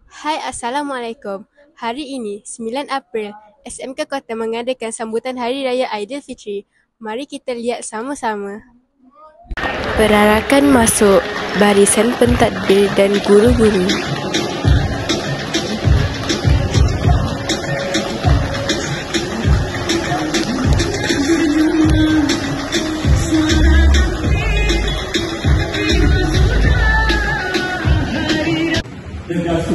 Hai, Assalamualaikum. Hari ini, 9 April, SMK Kota mengadakan sambutan Hari Raya Aidilfitri. Mari kita lihat sama-sama. Perarakan masuk, barisan pentadbir dan guru-guru.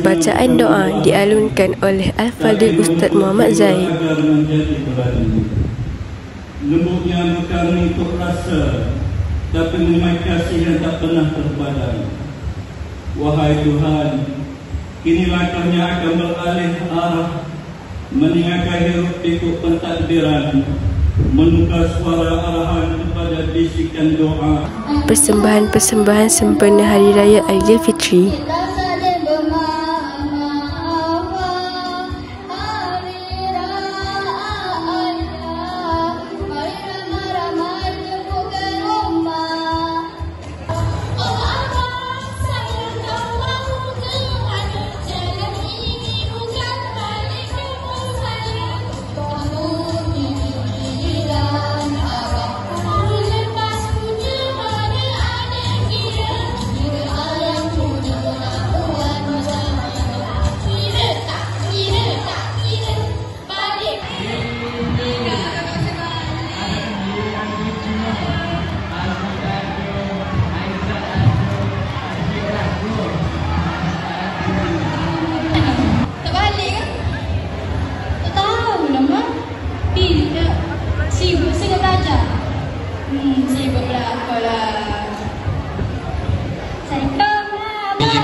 Bacaan doa dialunkan oleh Al-Fadhil Ustaz Muhammad Zaid. Lembutnya kami untuk rasa, tapi memang kasih yang tak pernah terpadam. Wahai Tuhan, kini langkahnya akan beralih arah, meninggalkan hiruk pikuk pentadbiran, menukar suara arahan kepada bisikan doa. Persembahan-persembahan sempena Hari Raya Aidilfitri.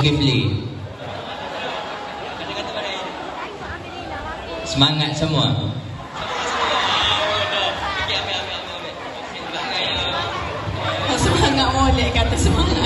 Kibli. Semangat semua. Semangat molek kata semangat.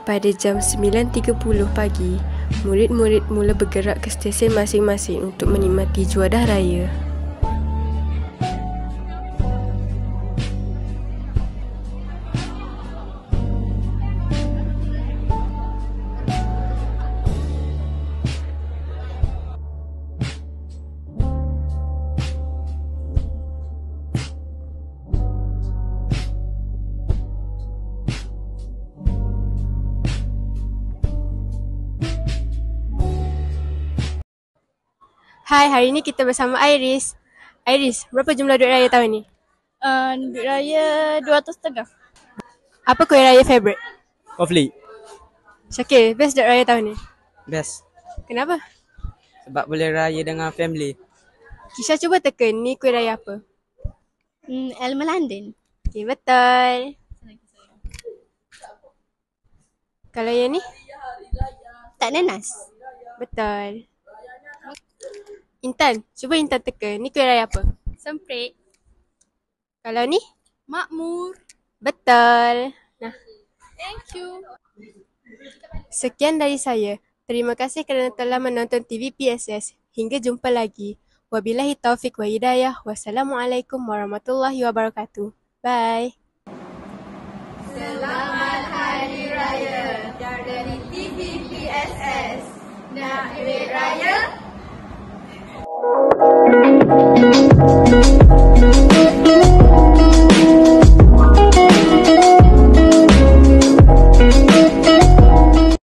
Pada jam 9.30 pagi, murid-murid mula bergerak ke stesen masing-masing untuk menikmati juadah raya. Hai, hari ini kita bersama Iris. Iris, berapa jumlah duit raya tahun ni? Duit raya 200 Apa kuih raya favourite? Kofli. Syakir, best duit raya tahun ni? Best. Kenapa? Sebab boleh raya dengan family. Kisha cuba teka ni kuih raya apa? Elma London. Okay, betul. Kalau yang ni? Tak nanas. Betul. Intan, cuba Intan teka ni kuih raya apa? Semprit. Kalau ni? Makmur. Betul. Nah, Thank you. sekian dari saya. Terima kasih kerana telah menonton TV PSS. Hingga jumpa lagi. Wabillahi taufik wa hidayah. Wassalamualaikum warahmatullahi wabarakatuh. Bye. Selamat Hari Raya dari TV PSS. Nak duit raya?